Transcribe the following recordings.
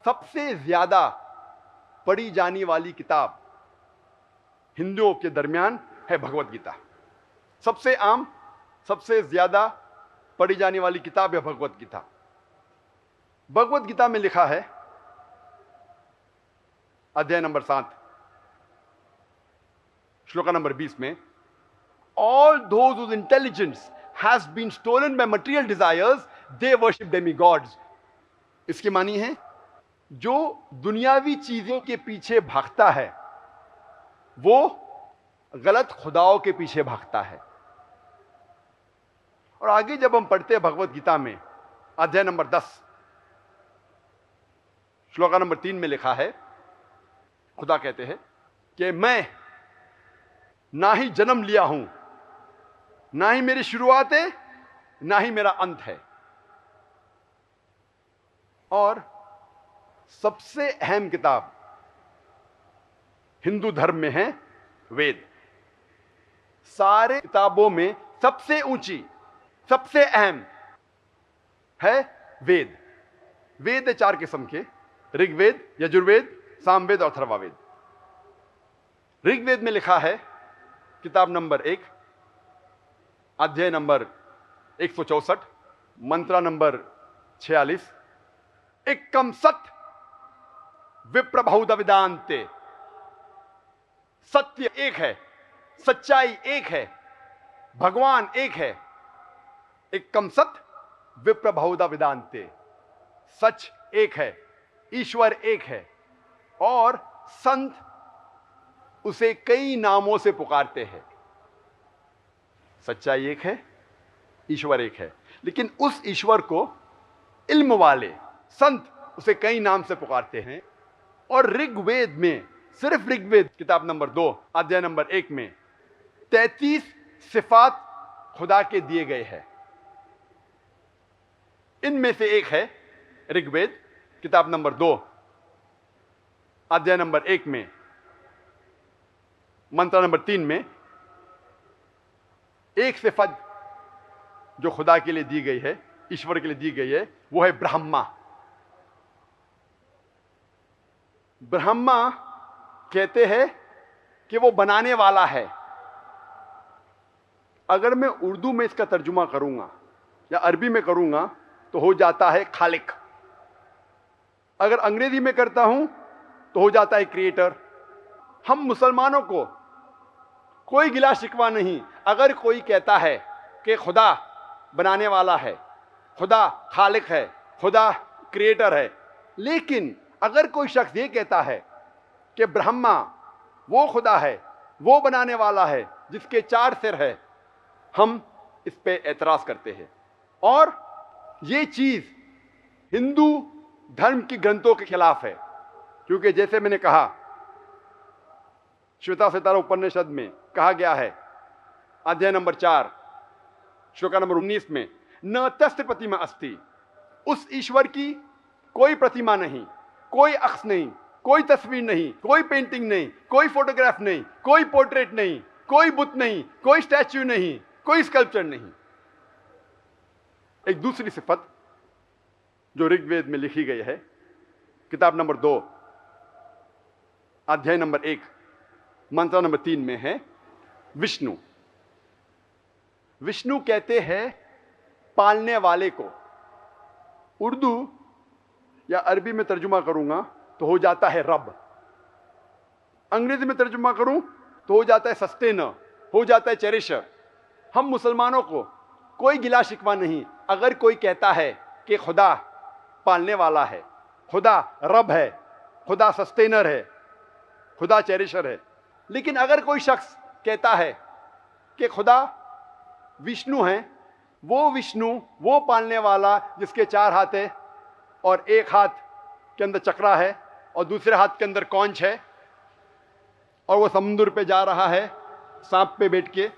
सबसे ज्यादा पढ़ी जाने वाली किताब हिंदुओं के दरमियान है भगवत गीता। सबसे आम, सबसे ज्यादा पढ़ी जाने वाली किताब है भगवत गीता। भगवत गीता में लिखा है, अध्याय नंबर 7, श्लोका नंबर 20 में, all those whose intelligence has been stolen by material desires, they worship demigods। इसकी मानी है, जो दुनियावी चीजों के पीछे भागता है वो गलत खुदाओं के पीछे भागता है। और आगे जब हम पढ़ते हैं भगवत गीता में, अध्याय नंबर 10, श्लोका नंबर 3 में लिखा है, खुदा कहते हैं कि मैं ना ही जन्म लिया हूं, ना ही मेरी शुरुआत है, ना ही मेरा अंत है। और सबसे अहम किताब हिंदू धर्म में है वेद। सारे किताबों में सबसे ऊंची, सबसे अहम है वेद। वेद है 4 किस्म के, ऋग्वेद, यजुर्वेद, सामवेद और अथर्ववेद। ऋग्वेद में लिखा है, किताब नंबर 1, अध्याय नंबर 164, मंत्र नंबर 46, एकम सत विप्रबहुधा विदान्ते। सत्य एक है, सच्चाई एक है, भगवान एक है। एकम सत विप्रबहुधा विदान्ते। सच एक है, ईश्वर एक है, और संत उसे कई नामों से पुकारते हैं। सच्चाई एक है, ईश्वर एक है, लेकिन उस ईश्वर को इल्म वाले संत उसे कई नाम से पुकारते हैं। और ऋग्वेद में, सिर्फ ऋग्वेद किताब नंबर 2, अध्याय नंबर 1 में 33 सिफात खुदा के दिए गए हैं। इनमें से एक है ऋग्वेद किताब नंबर 2, अध्याय नंबर 1 में, मंत्र नंबर 3 में, एक सिफत जो खुदा के लिए दी गई है, ईश्वर के लिए दी गई है, वो है ब्रह्मा। ब्रह्मा कहते हैं कि वो बनाने वाला है। अगर मैं उर्दू में इसका तर्जुमा करूंगा या अरबी में करूंगा तो हो जाता है खालिक। अगर अंग्रेजी में करता हूं तो हो जाता है क्रिएटर। हम मुसलमानों को कोई गिला शिकवा नहीं अगर कोई कहता है कि खुदा बनाने वाला है, खुदा खालिक है, खुदा क्रिएटर है। लेकिन अगर कोई शख्स ये कहता है कि ब्रह्मा वो खुदा है, वो बनाने वाला है जिसके 4 सिर है, हम इस पे एतराज करते हैं। और ये चीज हिंदू धर्म की ग्रंथों के खिलाफ है, क्योंकि जैसे मैंने कहा, श्वेता सितारा उपनिषद में कहा गया है, अध्याय नंबर 4, श्लोका नंबर 19 में, न तस्य प्रतिमा अस्ति। उस ईश्वर की कोई प्रतिमा नहीं, कोई अक्ष नहीं, कोई तस्वीर नहीं, कोई पेंटिंग नहीं, कोई फोटोग्राफ नहीं, कोई पोर्ट्रेट नहीं, कोई बुत नहीं, कोई स्टैच्यू नहीं, कोई स्कल्पचर नहीं। एक दूसरी सिफत जो ऋग्वेद में लिखी गई है, किताब नंबर 2, अध्याय नंबर 1, मंत्र नंबर 3 में है विष्णु। विष्णु कहते हैं पालने वाले को। उर्दू या अरबी में तर्जुमा करूंगा तो हो जाता है रब। अंग्रेजी में तर्जुमा करूं तो हो जाता है सस्टेनर, हो जाता है चेरिशर। हम मुसलमानों को कोई गिला शिकवा नहीं अगर कोई कहता है कि खुदा पालने वाला है, खुदा रब है, खुदा सस्टेनर है, खुदा चेरिशर है। लेकिन अगर कोई शख्स कहता है कि खुदा विष्णु है, वो विष्णु, वो पालने वाला जिसके 4 हाथ है और एक हाथ के अंदर चक्रा है और दूसरे हाथ के अंदर कौंच है, और वो समुद्र पे जा रहा है सांप पे बैठ के,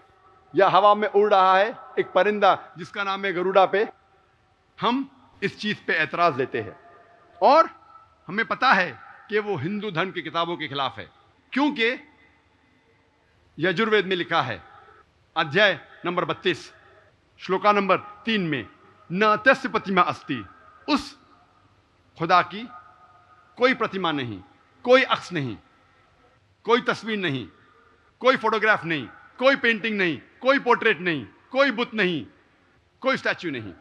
या हवा में उड़ रहा है एक परिंदा जिसका नाम है गरुड़ा पे, हम इस चीज पे एतराज लेते हैं। और हमें पता है कि वो हिंदू धर्म की किताबों के खिलाफ है, क्योंकि यजुर्वेद में लिखा है, अध्याय नंबर 32, श्लोका नंबर 3 में, न तस्य प्रतिमा अस्ति। उस खुदा की कोई प्रतिमा नहीं, कोई अक्स नहीं, कोई तस्वीर नहीं, कोई फोटोग्राफ नहीं, कोई पेंटिंग नहीं, कोई पोर्ट्रेट नहीं, कोई बुत नहीं, कोई स्टैच्यू नहीं।